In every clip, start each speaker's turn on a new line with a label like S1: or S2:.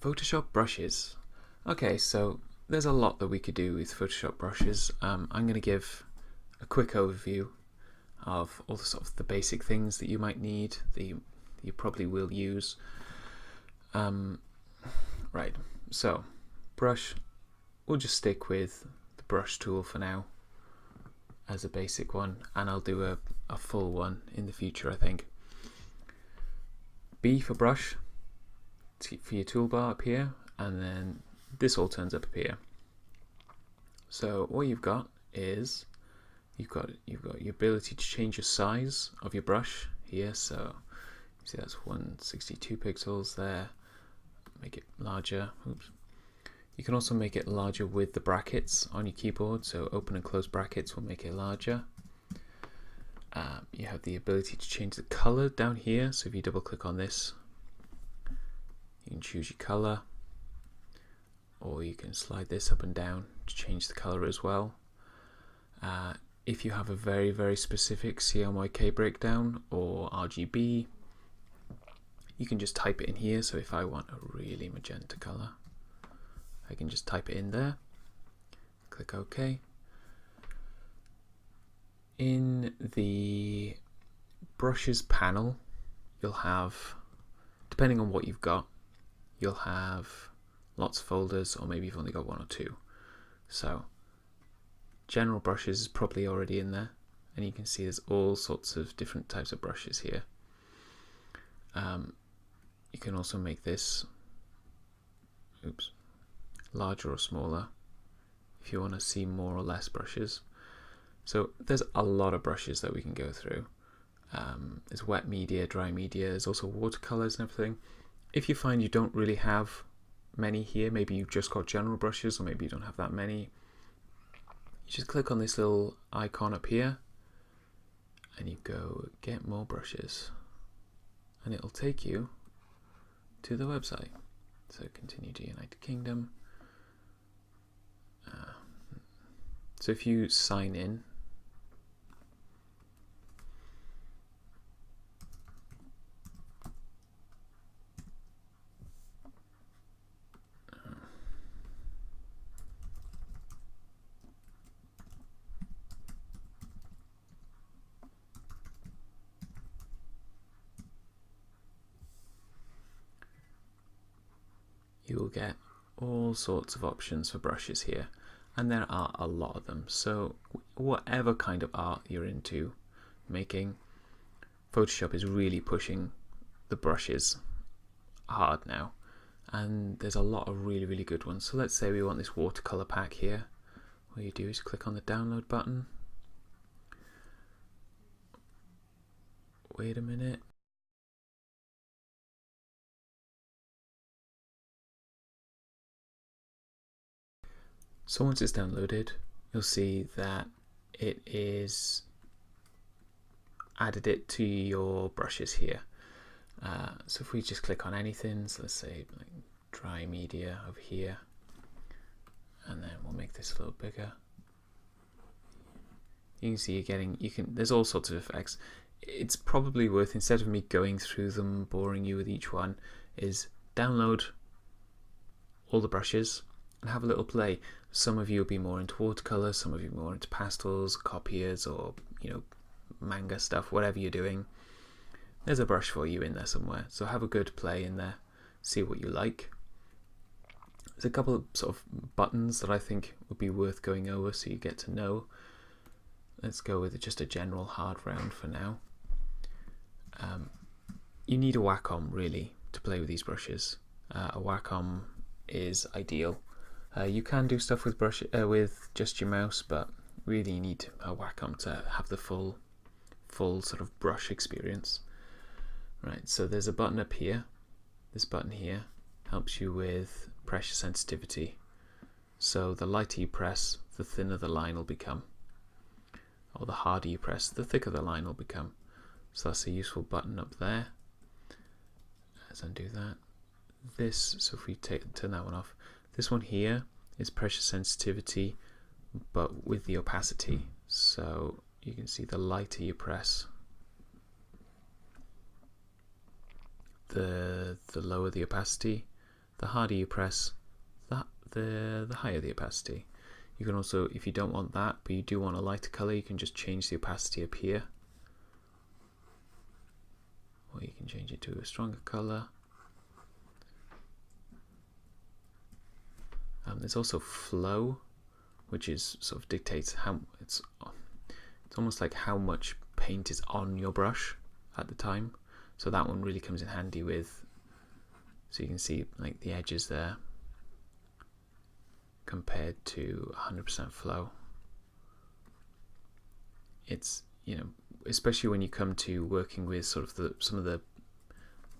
S1: Photoshop brushes. Okay, so there's a lot that we could do with Photoshop brushes. I'm going to give a quick overview of all the sort of the basic things that you might need, that you probably will use. Right, so brush, we'll just stick with the brush tool for now as a basic one, and I'll do a full one in the future, I think. B for brush, for your toolbar up here, and then this all turns up here. So what you've got is you've got your ability to change your size of your brush here. So you see that's 162 pixels there. Make it larger. Oops. You can also make it larger with the brackets on your keyboard. So open and close brackets will make it larger. You have the ability to change the color down here. So if you double click on this, you can choose your color, or you can slide this up and down to change the color as well. If you have a very, very specific CMYK breakdown or RGB, you can just type it in here. So if I want a really magenta color, I can just type it in there, click OK. In the brushes panel, you'll have, depending on what you've got, you'll have lots of folders, or maybe you've only got one or two. So general brushes is probably already in there, and you can see there's all sorts of different types of brushes here. You can also make this larger or smaller if you want to see more or less brushes. So there's a lot of brushes that we can go through. There's wet media, dry media, there's also watercolors and everything. If you find you don't really have many here, maybe you've just got general brushes, or maybe you don't have that many, you just click on this little icon up here and you go get more brushes, and it'll take you to the website. So continue to United Kingdom. So if you sign in, you will get all sorts of options for brushes here, and there are a lot of them. So whatever kind of art you're into making, Photoshop is really pushing the brushes hard now, and there's a lot of really, really good ones. So let's say we want this watercolor pack here. What you do is click on the download button. Wait a minute. So once it's downloaded, you'll see that it is added it to your brushes here. So if we just click on anything, so let's say like dry media over here, and then we'll make this a little bigger. You can see you're getting, there's all sorts of effects. It's probably worth, instead of me going through them, boring you with each one, is download all the brushes and have a little play. Some of you will be more into watercolor, some of you more into pastels, copiers, or manga stuff, whatever you're doing. There's a brush for you in there somewhere, so have a good play in there, see what you like. There's a couple of sort of buttons that I think would be worth going over so you get to know. Let's go with just a general hard round for now. You need a Wacom really to play with these brushes. A Wacom is ideal. You can do stuff with with just your mouse, but really you need a Wacom to have the full sort of brush experience. Right, so there's a button up here. This button here helps you with pressure sensitivity. So the lighter you press, the thinner the line will become. Or the harder you press, the thicker the line will become. So that's a useful button up there. Let's undo that. So if we turn that one off, this one here is pressure sensitivity, but with the opacity. So you can see the lighter you press, the lower the opacity, the harder you press, the higher the opacity. You can also, if you don't want that, but you do want a lighter color, you can just change the opacity up here. Or you can change it to a stronger color. There's also flow, which is sort of dictates how it's almost like how much paint is on your brush at the time. So that one really comes in handy with, so you can see like the edges there compared to 100% flow. It's, you know, especially when you come to working with sort of some of the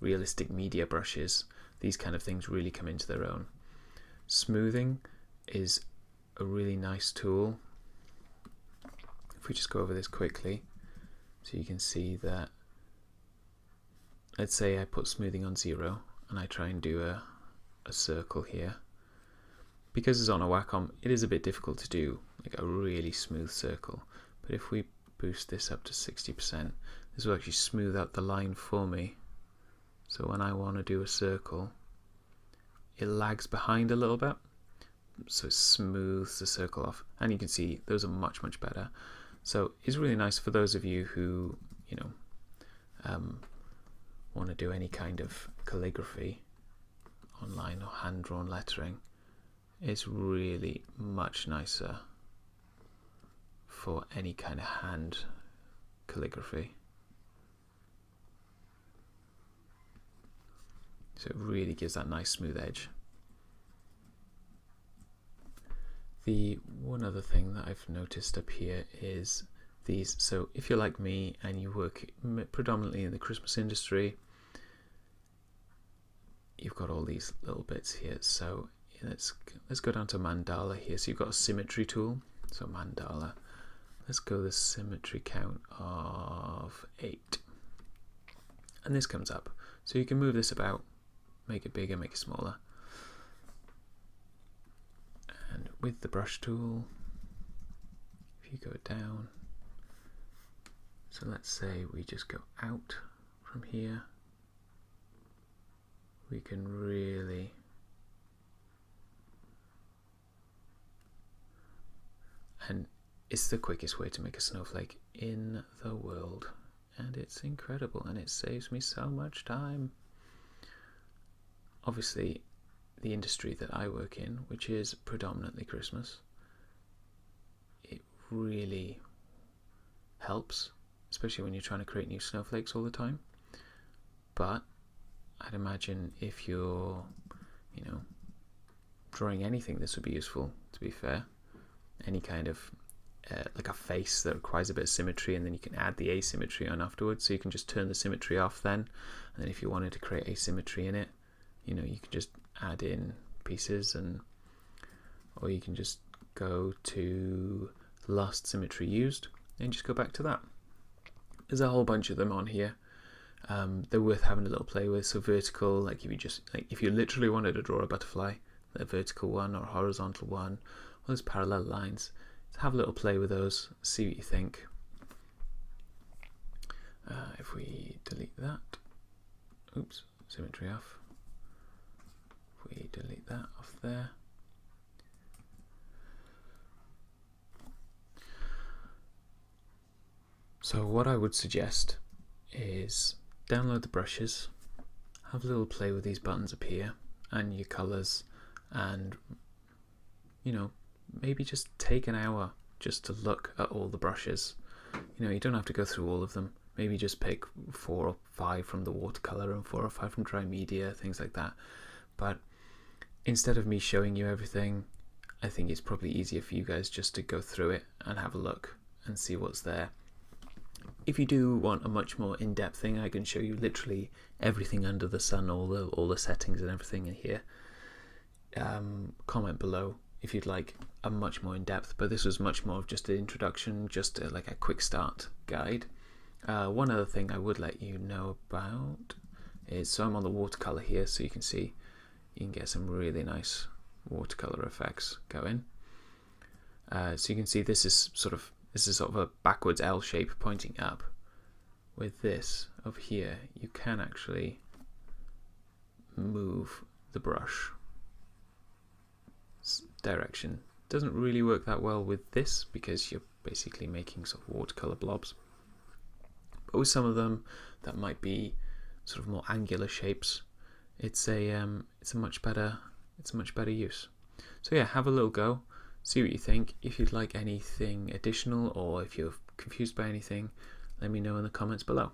S1: realistic media brushes, these kind of things really come into their own. Smoothing is a really nice tool. If we just go over this quickly, so you can see that, let's say I put smoothing on 0 and I try and do a circle here. Because it's on a Wacom, it is a bit difficult to do like a really smooth circle, but if we boost this up to 60%, this will actually smooth out the line for me. So when I want to do a circle, it lags behind a little bit, so it smooths the circle off, and you can see those are much better. So it's really nice for those of you who, you know, want to do any kind of calligraphy online or hand-drawn lettering. It's really much nicer for any kind of hand calligraphy. So it really gives that nice smooth edge. The one other thing that I've noticed up here is these. So if you're like me and you work predominantly in the Christmas industry, you've got all these little bits here. So let's go down to mandala here. So you've got a symmetry tool. So mandala, let's go the symmetry count of 8, and this comes up. So you can move this about, make it bigger, make it smaller. And with the brush tool, if you go down, so let's say we just go out from here, we can really and it's the quickest way to make a snowflake in the world, and it's incredible, and it saves me so much time. Obviously, the industry that I work in, which is predominantly Christmas, it really helps, especially when you're trying to create new snowflakes all the time. But I'd imagine if you're, you know, drawing anything, this would be useful, to be fair. Any kind of like a face that requires a bit of symmetry, and then you can add the asymmetry on afterwards, so you can just turn the symmetry off then, and then if you wanted to create asymmetry in it, you know, you can just add in pieces, and or you can just go to last symmetry used and just go back to that. There's a whole bunch of them on here. They're worth having a little play with. So vertical, like if you literally wanted to draw a butterfly, a vertical one or a horizontal one, or there's parallel lines, so have a little play with those, see what you think. If we delete that, oops, symmetry off. If we delete that off there, so what I would suggest is download the brushes, have a little play with these buttons up here and your colours, and you know, maybe just take an hour just to look at all the brushes. You know, you don't have to go through all of them. Maybe just pick 4 or 5 from the watercolour and 4 or 5 from dry media, things like that. But instead of me showing you everything, I think it's probably easier for you guys just to go through it and have a look and see what's there. If you do want a much more in-depth thing, I can show you literally everything under the sun, all the settings and everything in here. Comment below if you'd like a much more in-depth, but this was much more of just an introduction, just like a quick start guide. One other thing I would let you know about is, so I'm on the watercolor here, so you can see you can get some really nice watercolor effects going. So you can see this is sort of a backwards L shape pointing up. With this over here, you can actually move the brush direction. Doesn't really work that well with this because you're basically making sort of watercolor blobs. But with some of them that might be sort of more angular shapes, it's a much better use. So yeah, have a little go, see what you think. If you'd like anything additional or if you're confused by anything, let me know in the comments below.